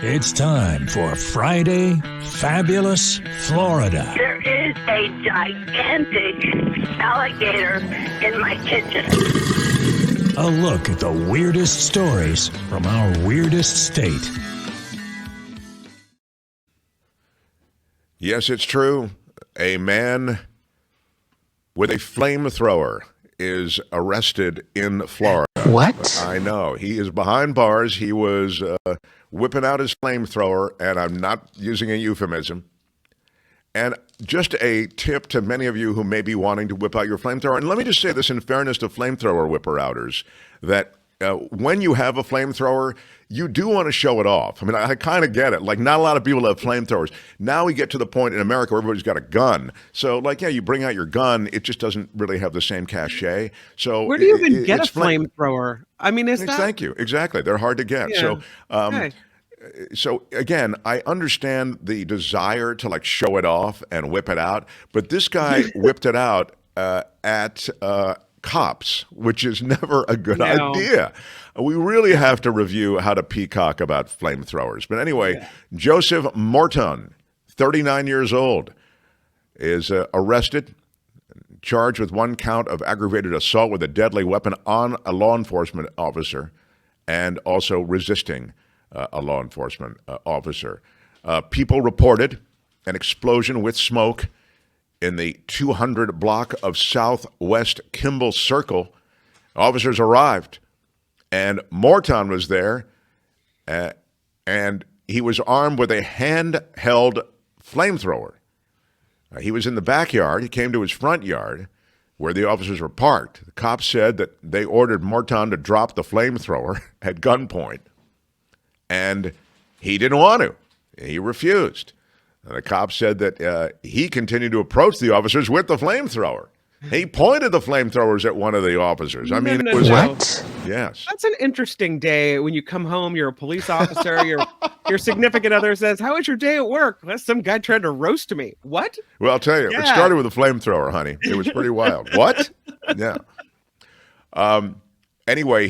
It's time for Friday Fabulous Florida. There is a gigantic alligator in my kitchen. A look at the weirdest stories from our weirdest state. Yes, it's true. A man with a flamethrower is arrested in Florida. What? I know. He is behind bars. He was whipping out his flamethrower, and I'm not using a euphemism. And just a tip to many of you who may be wanting to whip out your flamethrower. And let me just say this in fairness to flamethrower whipper-outers, that when you have a flamethrower, you do want to show it off. I mean, I kind of get it. Like, not a lot of people have flamethrowers. Now we get to the point in America where everybody's got a gun. So, like, yeah, you bring out your gun, it just doesn't really have the same cachet. So where do you even get a flamethrower? I mean, is that? Thank you. Exactly. They're hard to get. Yeah. So, okay. So again, I understand the desire to like show it off and whip it out, but this guy whipped it out at cops, which is never a good idea. We really have to review how to peacock about flamethrowers. But anyway, Joseph Morton, 39 years old, is arrested, charged with one count of aggravated assault with a deadly weapon on a law enforcement officer and also resisting a law enforcement officer. People reported an explosion with smoke in the 200 block of Southwest Kimball Circle. Officers arrived, and Morton was there, and he was armed with a handheld flamethrower. He was in the backyard. He came to his front yard where the officers were parked. The cops said that they ordered Morton to drop the flamethrower at gunpoint. And he didn't want to. He refused. And the cop said that he continued to approach the officers with the flamethrower. He pointed the flamethrowers at one of the officers. I mean, it was what? Yes. That's an interesting day when you come home. You're a police officer. Your significant other says, "How was your day at work?" Well, some guy tried to roast me. What? Well, I'll tell you. It started with a flamethrower, honey. It was pretty wild. What? Yeah. Anyway,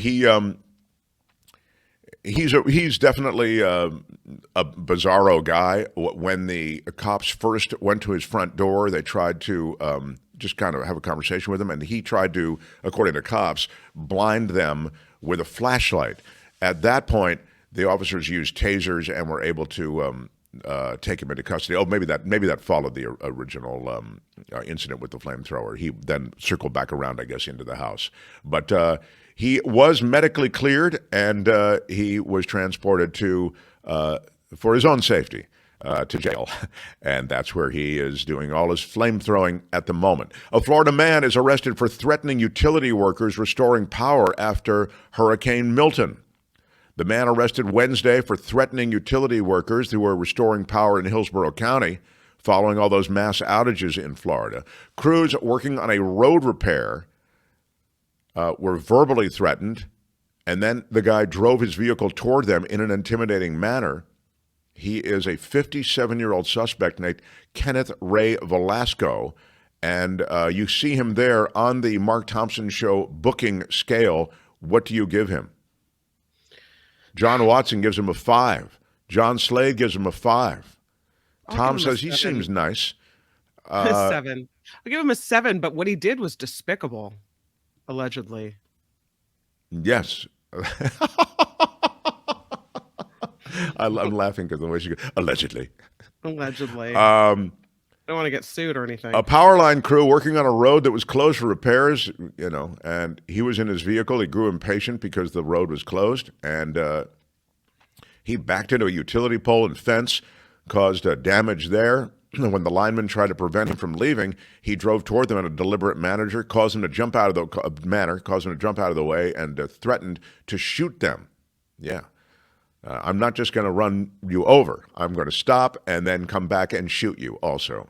He's definitely a bizarro guy. When the cops first went to his front door, they tried to just kind of have a conversation with him, and he tried to, according to cops, blind them with a flashlight. At that point, the officers used tasers and were able to take him into custody. Oh, maybe that followed the original incident with the flamethrower. He then circled back around, I guess, into the house. But he was medically cleared, and he was transported to, for his own safety, to jail. And that's where he is doing all his flamethrowing at the moment. A Florida man is arrested for threatening utility workers restoring power after Hurricane Milton. The man arrested Wednesday for threatening utility workers who were restoring power in Hillsborough County following all those mass outages in Florida. Crews working on a road repair were verbally threatened, and then the guy drove his vehicle toward them in an intimidating manner. He is a 57-year-old suspect named Kenneth Ray Velasco, and you see him there on the Mark Thompson Show booking scale. What do you give him? John Watson gives him a 5. John Slade gives him a 5. Tom says he seems nice. 7. I'll give him a 7, but what he did was despicable. Allegedly. Yes. I'm laughing because the way she goes, allegedly. Allegedly. Don't want to get sued or anything. A power line crew working on a road that was closed for repairs, and he was in his vehicle. He grew impatient because the road was closed, and he backed into a utility pole and fence, caused damage there. When the lineman tried to prevent him from leaving, he drove toward them in a deliberate manner, caused him to jump out of the way, and threatened to shoot them. Yeah. I'm not just going to run you over. I'm going to stop and then come back and shoot you also.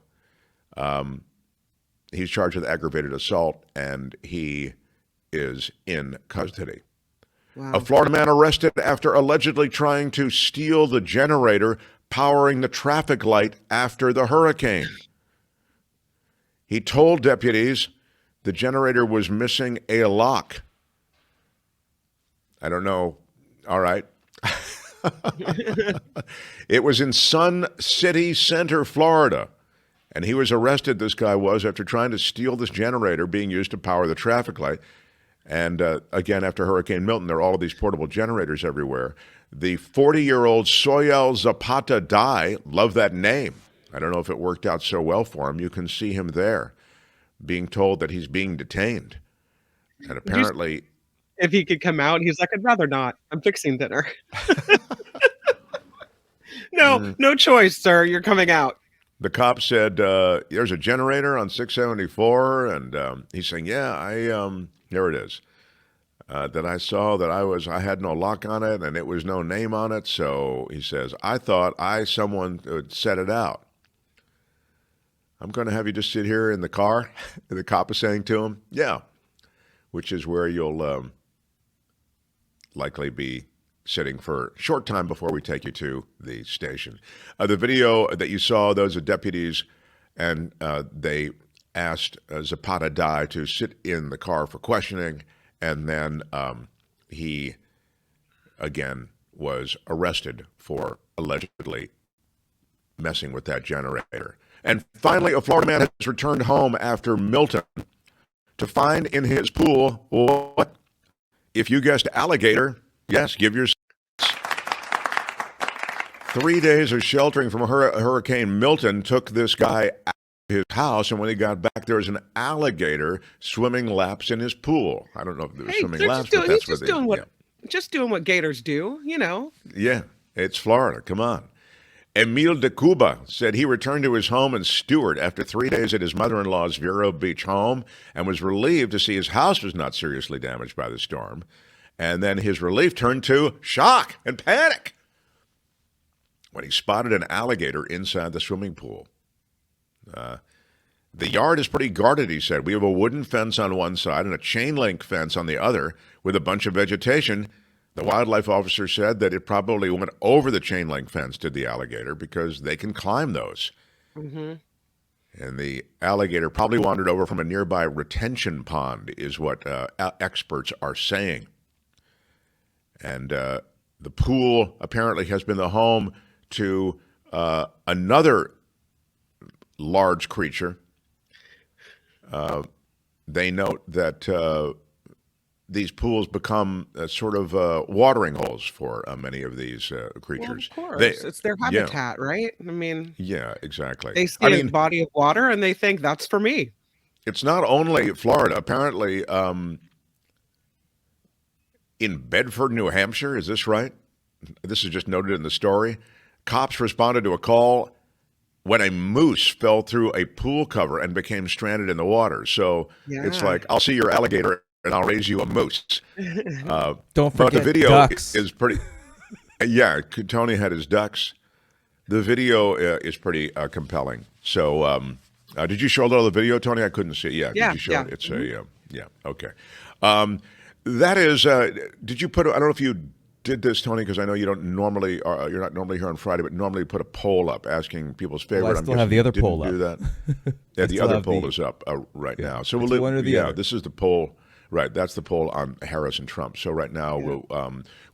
He's charged with aggravated assault, and he is in custody. Wow. A Florida man arrested after allegedly trying to steal the generator powering the traffic light after the hurricane. He told deputies the generator was missing a lock. I don't know. All right. It was in Sun City Center, Florida. And he was arrested, this guy was, after trying to steal this generator being used to power the traffic light. And again, after Hurricane Milton, there are all of these portable generators everywhere. The 40-year-old Soyel Zapata Dai, love that name. I don't know if it worked out so well for him. You can see him there being told that he's being detained. And apparently... If he could come out, he's like, I'd rather not. I'm fixing dinner. No choice, sir. You're coming out. The cop said, there's a generator on 674. And he's saying, here it is. That I saw that I had no lock on it and it was no name on it. So he says, I thought someone would set it out. I'm going to have you just sit here in the car. The cop is saying to him, yeah, which is where you'll likely be sitting for a short time before we take you to the station. The video that you saw, those are deputies, and they asked Zapata Dai to sit in the car for questioning, and then he, again, was arrested for allegedly messing with that generator. And finally, a Florida man has returned home after Milton to find in his pool, what? If you guessed alligator, yes, give your 3 days of sheltering from Hurricane Milton took this guy out of his house, and when he got back, there was an alligator swimming laps in his pool. I don't know if there was swimming laps, but that's just doing what gators do, you know. Yeah, it's Florida. Come on. Emil de Cuba said he returned to his home in Stewart after 3 days at his mother-in-law's Vero Beach home and was relieved to see his house was not seriously damaged by the storm. And then his relief turned to shock and panic when he spotted an alligator inside the swimming pool. The yard is pretty guarded, he said. We have a wooden fence on one side and a chain link fence on the other with a bunch of vegetation. The wildlife officer said that it probably went over the chain link fence, did the alligator, because they can climb those. Mm-hmm. And the alligator probably wandered over from a nearby retention pond, is what experts are saying. And the pool apparently has been the home to another large creature. They note that these pools become sort of watering holes for many of these creatures. Well, of course. It's their habitat, right? I mean... Yeah, exactly. They see a body of water and they think, that's for me. It's not only Florida. Apparently, in Bedford, New Hampshire, is this right? This is just noted in the story. Cops responded to a call when a moose fell through a pool cover and became stranded in the water. So it's like, I'll see your alligator and I'll raise you a moose. Don't forget but the video ducks. is pretty. Yeah, Tony had his ducks. The video is pretty compelling. So, did you show a little of the video, Tony? I couldn't see it. Yeah, did you show it? It's okay. That is. Did you put? I don't know if you did this, Tony, because I know you don't normally. You're not normally here on Friday, but normally put a poll up asking people's favorite. Well, I still have the other poll up. Do that. Yeah, the other poll is up right now. So we'll one or the other. This is the poll. Right, that's the poll on Harris and Trump. So right now,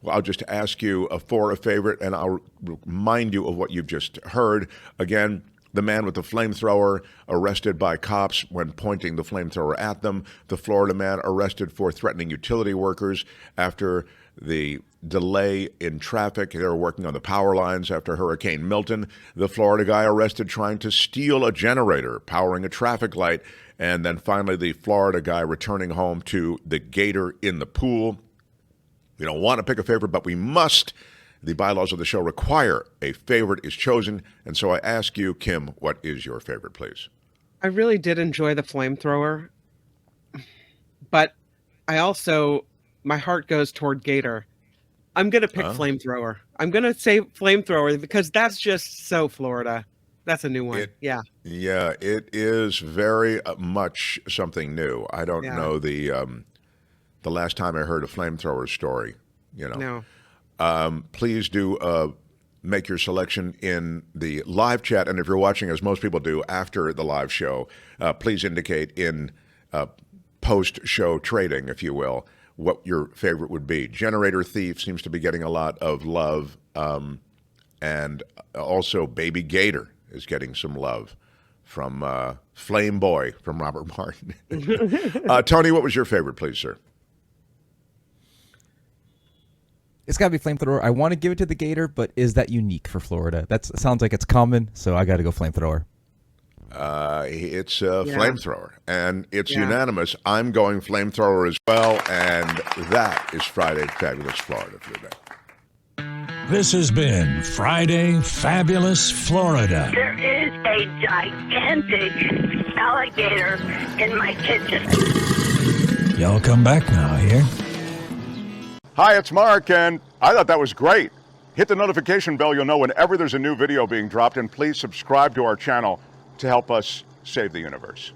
I'll just ask you for a favorite, and I'll remind you of what you've just heard. Again, the man with the flamethrower arrested by cops when pointing the flamethrower at them. The Florida man arrested for threatening utility workers after the delay in traffic. They were working on the power lines after Hurricane Milton. The Florida guy arrested trying to steal a generator, powering a traffic light. And then finally, the Florida guy returning home to the gator in the pool. We don't want to pick a favorite, but we must. The bylaws of the show require a favorite is chosen. And so I ask you, Kim, what is your favorite, please? I really did enjoy the flamethrower. But I also, my heart goes toward gator. I'm going to pick flamethrower. I'm going to say flamethrower because that's just so Florida. That's a new one. Yeah, it is very much something new. I don't know the last time I heard a flamethrower story. No. Please do make your selection in the live chat, and if you're watching, as most people do after the live show, please indicate in post-show trading, if you will, what your favorite would be. Generator Thief seems to be getting a lot of love And also Baby Gator is getting some love from Flame Boy from Robert Martin. Tony, what was your favorite, please, sir? It's got to be Flamethrower. I want to give it to the Gator, but is that unique for Florida? That sounds like it's common, so I got to go Flamethrower. It's Flamethrower, and it's unanimous. I'm going Flamethrower as well, and that is Friday Fabulous Florida for today. This has been Friday Fabulous Florida. There is a gigantic alligator in my kitchen. Y'all come back now here. Hi, it's Mark, and I thought that was great. Hit the notification bell, you'll know whenever there's a new video being dropped, and please subscribe to our channel to help us save the universe.